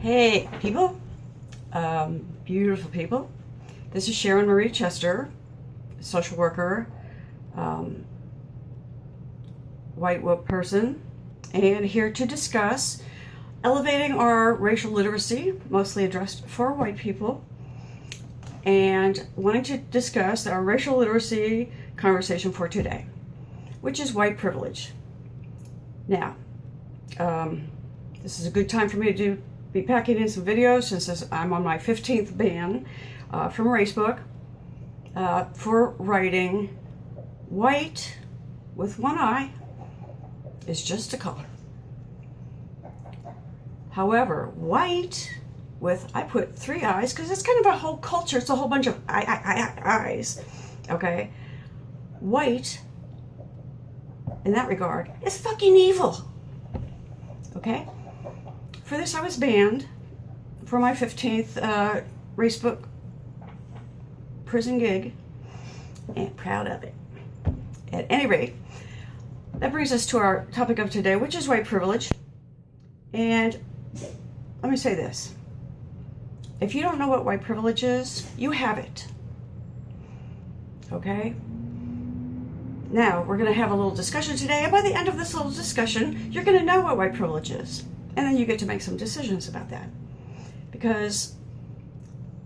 Hey, people, beautiful people. This is Sharon Marie Chester, social worker, white woke person, and here to discuss elevating our racial literacy, mostly addressed for white people, and wanting to discuss our racial literacy conversation for today, which is white privilege. Now, this is a good time for me to be packing in some videos since I'm on my 15th ban from Racebook for writing white with one eye is just a color. However, white with, I put 3 eyes because it's kind of a whole culture. It's a whole bunch of eyes, okay? White, in that regard, is fucking evil, okay? For this, I was banned for my 15th Racebook prison gig, and proud of it. At any rate, that brings us to our topic of today, which is white privilege. And let me say this. If you don't know what white privilege is, you have it. Okay? Now, we're going to have a little discussion today, and by the end of this little discussion, you're going to know what white privilege is. And then you get to make some decisions about that. Because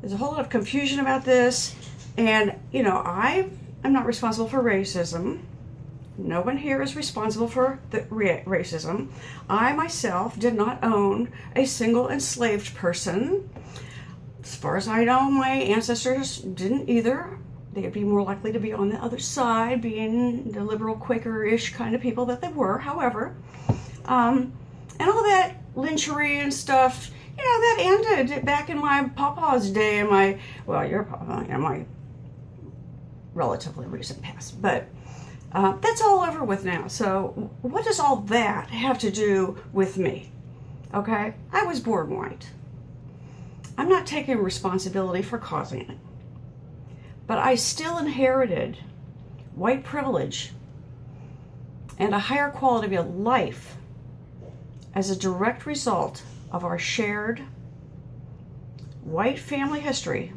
there's a whole lot of confusion about this. And, you know, I am not responsible for racism. No one here is responsible for the racism. I myself did not own a single enslaved person. As far as I know, my ancestors didn't either. They'd be more likely to be on the other side, being the liberal Quaker-ish kind of people that they were. However, and all that lynchery and stuff, you know, that ended back in my papa's day and my, well, your papa, you know, my relatively recent past. But that's all over with now. So what does all that have to do with me? Okay? I was born white. I'm not taking responsibility for causing it. But I still inherited white privilege and a higher quality of life as a direct result of our shared white family history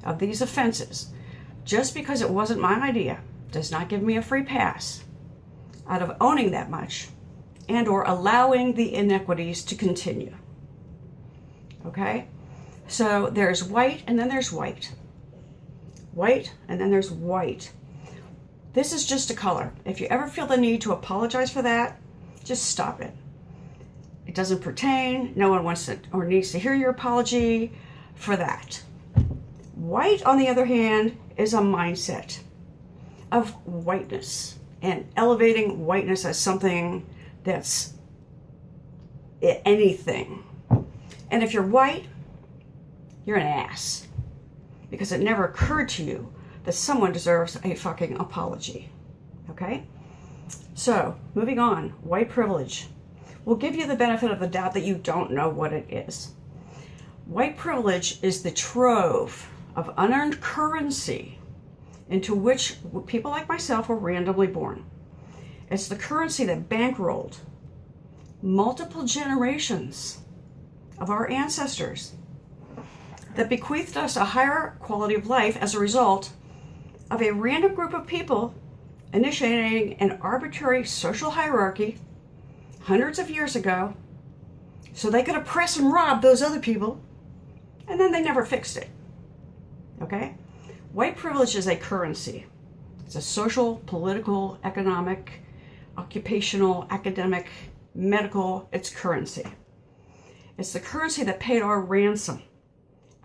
of these offenses. Just because it wasn't my idea does not give me a free pass out of owning that much and or allowing the inequities to continue. Okay? So there's white and then there's white. White and then there's white. This is just a color. If you ever feel the need to apologize for that, just stop it. It doesn't pertain. No one wants to or needs to hear your apology for that. White, on the other hand, is a mindset of whiteness and elevating whiteness as something that's anything. And if you're white, you're an ass because it never occurred to you that someone deserves a fucking apology. Okay? So, moving on, white privilege. We'll give you the benefit of the doubt that you don't know what it is. White privilege is the trove of unearned currency into which people like myself were randomly born. It's the currency that bankrolled multiple generations of our ancestors that bequeathed us a higher quality of life as a result of a random group of people initiating an arbitrary social hierarchy hundreds of years ago so they could oppress and rob those other people, and then they never fixed it. Okay? White privilege is a currency. It's a social, political, economic, occupational, academic, medical, it's currency. It's the currency that paid our ransom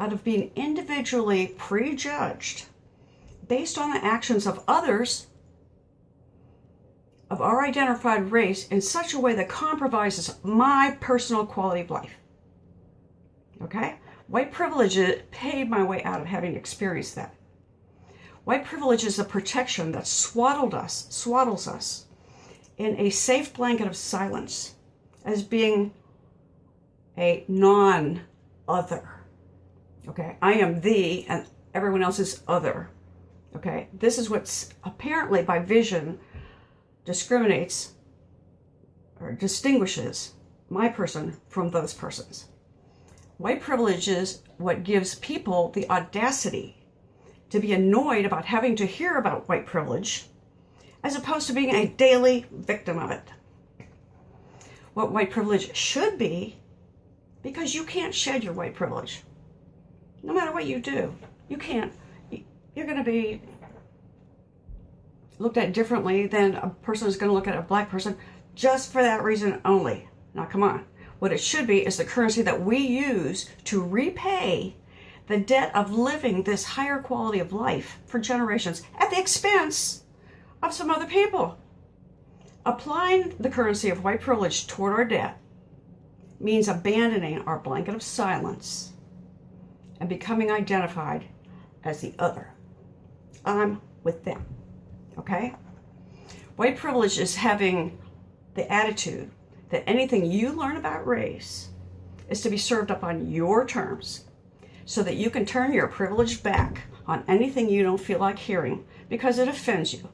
out of being individually prejudged based on the actions of others of our identified race in such a way that compromises my personal quality of life. Okay? White privilege paid my way out of having experienced that. White privilege is a protection that swaddles us in a safe blanket of silence as being a non-other. Okay? I am thee and everyone else is other. Okay? This is what's apparently by vision discriminates or distinguishes my person from those persons. White privilege is what gives people the audacity to be annoyed about having to hear about white privilege, as opposed to being a daily victim of it. What white privilege should be, because you can't shed your white privilege. No matter what you do, you can't. You're going to be looked at differently than a person is going to look at a black person just for that reason only. Now, come on. What it should be is the currency that we use to repay the debt of living this higher quality of life for generations at the expense of some other people. Applying the currency of white privilege toward our debt means abandoning our blanket of silence and becoming identified as the other. I'm with them. Okay? White privilege is having the attitude that anything you learn about race is to be served up on your terms, so that you can turn your privileged back on anything you don't feel like hearing because it offends you.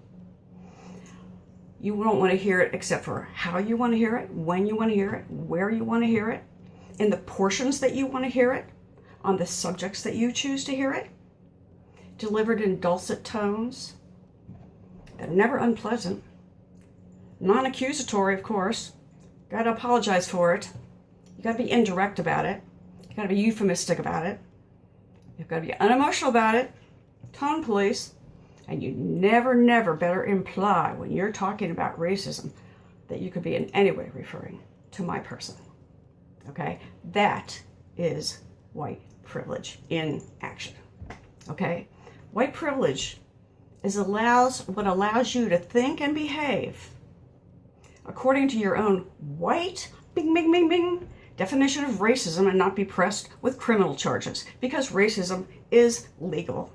You don't want to hear it except for how you want to hear it, when you want to hear it, where you want to hear it, in the portions that you want to hear it, on the subjects that you choose to hear it, delivered in dulcet tones that are never unpleasant, non-accusatory, of course. Got to apologize for it. You got to be indirect about it. You got to be euphemistic about it. You've got to be unemotional about it. Tone police. And you never better imply when you're talking about racism that you could be in any way referring to my person. Okay? That is white privilege in action. Okay? White privilege is what allows you to think and behave according to your own white bing definition of racism, and not be pressed with criminal charges, because racism is legal.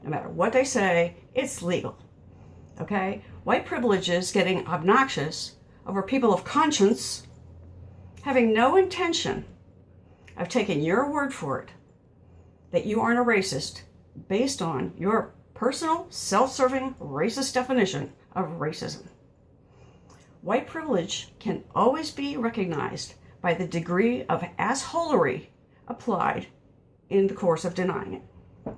No matter what they say, it's legal. Okay? White privilege is getting obnoxious over people of conscience having no intention of taking your word for it that you aren't a racist based on your personal, self-serving, racist definition of racism. White privilege can always be recognized by the degree of assholery applied in the course of denying it.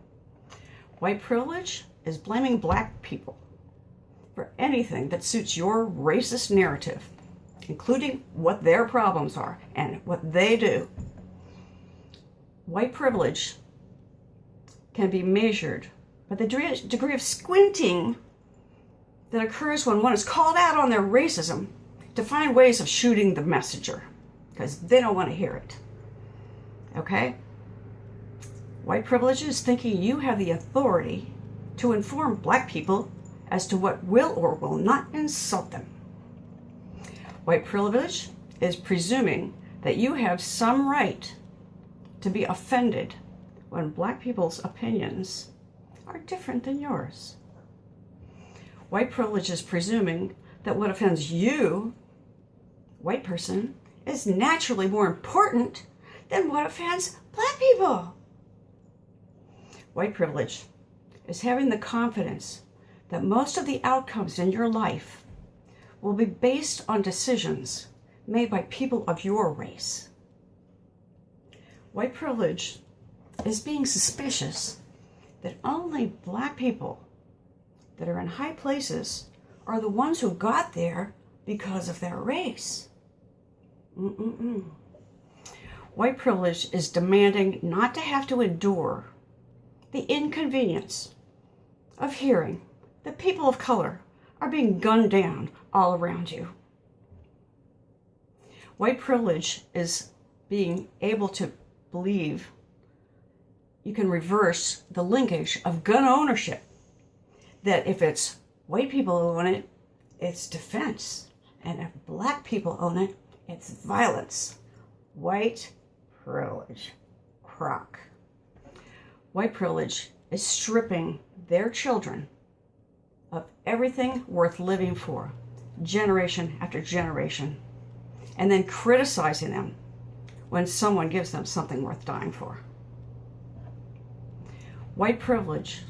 White privilege is blaming black people for anything that suits your racist narrative, including what their problems are and what they do. White privilege can be measured by the degree of squinting that occurs when one is called out on their racism to find ways of shooting the messenger, because they don't want to hear it. Okay? White privilege is thinking you have the authority to inform black people as to what will or will not insult them. White privilege is presuming that you have some right to be offended when black people's opinions are different than yours. White privilege is presuming that what offends you, white person, is naturally more important than what offends black people. White privilege is having the confidence that most of the outcomes in your life will be based on decisions made by people of your race. White privilege is being suspicious that only black people that are in high places are the ones who got there because of their race. White privilege is demanding not to have to endure the inconvenience of hearing that people of color are being gunned down all around you. White privilege is being able to believe you can reverse the linkage of gun ownership, that if it's white people who own it, it's defense, and if black people own it, it's violence. White privilege. Crock. White privilege is stripping their children of everything worth living for, generation after generation, and then criticizing them when someone gives them something worth dying for. White privilege